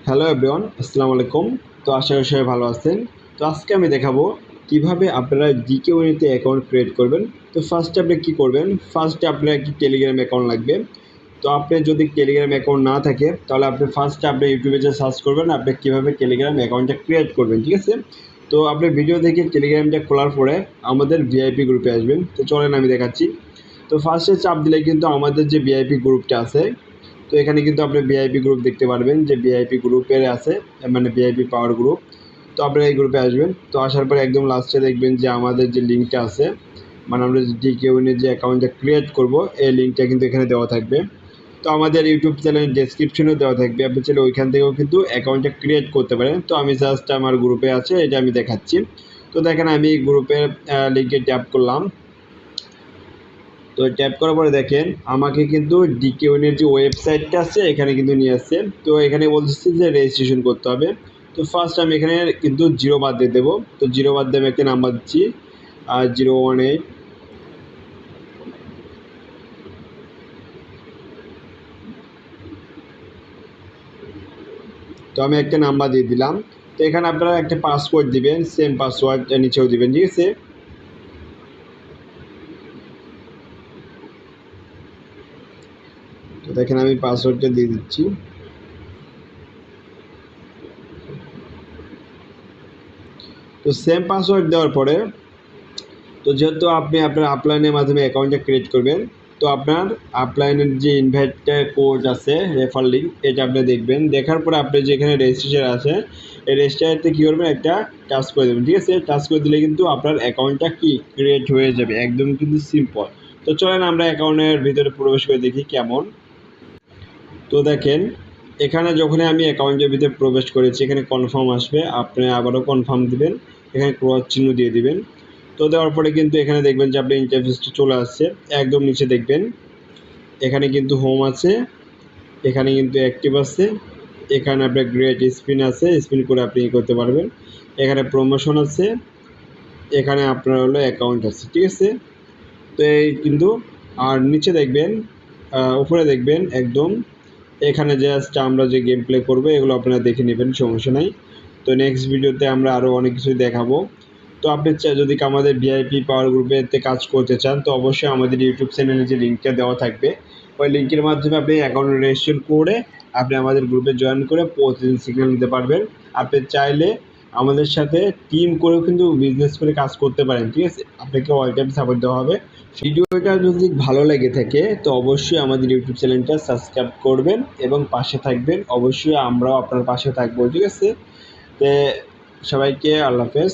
Hello everyone, আসসালামু আলাইকুম। তো আশা করি সবাই ভালো আছেন। তো আজকে আমি দেখাবো কিভাবে আপনারা জিকেওয়েতে অ্যাকাউন্ট ক্রিয়েট করবেন। তো ফার্স্টে আপনি কী করবেন, ফার্স্টে আপনার একটি টেলিগ্রাম অ্যাকাউন্ট লাগবে। তো আপনার যদি টেলিগ্রাম অ্যাকাউন্ট না থাকে তাহলে আপনি ফার্স্টে আপনি ইউটিউবে যে সার্চ করবেন আপনি কীভাবে টেলিগ্রাম অ্যাকাউন্টটা ক্রিয়েট করবেন, ঠিক আছে। তো আপনি ভিডিও দেখে টেলিগ্রামটা খোলার পরে আমাদের ভিআইপি গ্রুপে আসবেন। তো চলেন আমি দেখাচ্ছি। তো ফার্স্টে চাপ দিলে কিন্তু আমাদের যে ভিআইপি গ্রুপটা আছে, তো এখানে কিন্তু আপনি ভিআইপি গ্রুপ দেখতে পারবেন যে ভিআইপি গ্রুপের আছে, মানে ভিআইপি পাওয়ার গ্রুপ। তো আপনারা এই গ্রুপে আসবেন। তো আসার পরে একদম লাস্টে দেখবেন যে আমাদের যে লিঙ্কটা আছে, মানে আমরা যে জিকেওয়ের যে অ্যাকাউন্টটা ক্রিয়েট করব এই লিঙ্কটা কিন্তু এখানে দেওয়া থাকবে। তো আমাদের ইউটিউব চ্যানেলের ডেসক্রিপশনেও দেওয়া থাকবে, আপনি চাইলে ওইখান থেকেও কিন্তু অ্যাকাউন্টটা ক্রিয়েট করতে পারেন। তো আমি জাস্ট আমার গ্রুপে আছে এটা আমি দেখাচ্ছি। তো দেখেন আমি গ্রুপের লিঙ্কে ট্যাপ করলাম। তো ট্যাপ করার পরে দেখেন আমাকে কিন্তু ডিকেওয়ের যে ওয়েবসাইটটা আছে এখানে কিন্তু নিয়ে আসছে। তো এখানে বলতেছে যে রেজিস্ট্রেশন করতে হবে। তো ফার্স্ট আমি এখানে কিন্তু 0 বাদ দিয়ে দেবো। তো 0 বাদ দিয়ে আমি একটা নাম্বার দিচ্ছি 018। তো আমি একটা নাম্বার দিয়ে দিলাম। তো এখানে আপনারা একটা পাসওয়ার্ড দিবেন, সেম পাসওয়ার্ড নিচেও দিবেন, ঠিক আছে। তো দেখেন আমি পাসওয়ার্ডটা দিয়ে দিচ্ছি। তো সেম পাসওয়ার্ড দেওয়ার পরে তো যেহেতু আপনি আপনার আপলাইনের মাধ্যমে অ্যাকাউন্টটা ক্রিয়েট করবেন, তো আপনার আপলাইনের যে ইনভাইটটা কোড আছে, রেফার লিঙ্ক, এটা আপনি দেখবেন। দেখার পরে আপনি যেখানে রেজিস্ট্রেশন আছে এই রেজিস্টারতে কী করবেন, একটা টাচ করে দেবেন, ঠিক আছে। টাচ করে দিলে কিন্তু আপনার অ্যাকাউন্টটা কি ক্রিয়েট হয়ে যাবে, একদম কিন্তু সিম্পল। তো চলেন আমরা অ্যাকাউন্টের ভিতরে প্রবেশ করে দেখি কেমন। তো দেখেন এখানে যখনই আমি অ্যাকাউন্টের ভিতরে প্রবেশ করেছি এখানে কনফার্ম আসবে, আপনি আবারও কনফার্ম দিবেন, এখানে ক্রস চিহ্ন দিয়ে দিবেন। তো দেওয়ার পরে কিন্তু এখানে দেখবেন যে আপনার ইন্টারফেসটা চলে আসছে। একদম নিচে দেখবেন এখানে কিন্তু হোম আছে, এখানে কিন্তু অ্যাক্টিভ আছে, এখানে আপনার গ্রেট স্পিন আছে, স্পিন করে আপনি করতে পারবেন। এখানে প্রমোশন আছে, এখানে আপনার হলো অ্যাকাউন্ট আছে, ঠিক আছে। তো এই কিন্তু আর নিচে দেখবেন উপরে দেখবেন একদম এখানে জাস্ট আমরা যে গেম প্লে করবো এগুলো আপনারা দেখে নেবেন, সমস্যা নাই। তো নেক্সট ভিডিওতে আমরা আরও অনেক কিছুই দেখাবো। তো আপনি যদি আমাদের ভিআইপি পাওয়ার গ্রুপেতে কাজ করতে চান তো অবশ্যই আমাদের ইউটিউব চ্যানেলে যে লিঙ্কটা দেওয়া থাকবে ওই লিঙ্কের মাধ্যমে আপনি অ্যাকাউন্ট রেজিস্ট্রেশন করে আপনি আমাদের গ্রুপে জয়েন করে প্রতিদিন সিগন্যাল নিতে পারবেন। আপনি চাইলে আমাদের সাথে টিম করেও কিন্তু বিজনেস করে কাজ করতে পারেন, ঠিক আছে। আপনাকে অল টাইম সাপোর্ট দেওয়া হবে। ভিডিওটা যদি ভালো লেগে থাকে তো অবশ্যই আমাদের ইউটিউব চ্যানেলটা সাবস্ক্রাইব করবেন এবং পাশে থাকবেন। অবশ্যই আমরাও আপনার পাশে থাকবো, ঠিক আছে। তো সবাইকে আল্লাহ হাফেজ।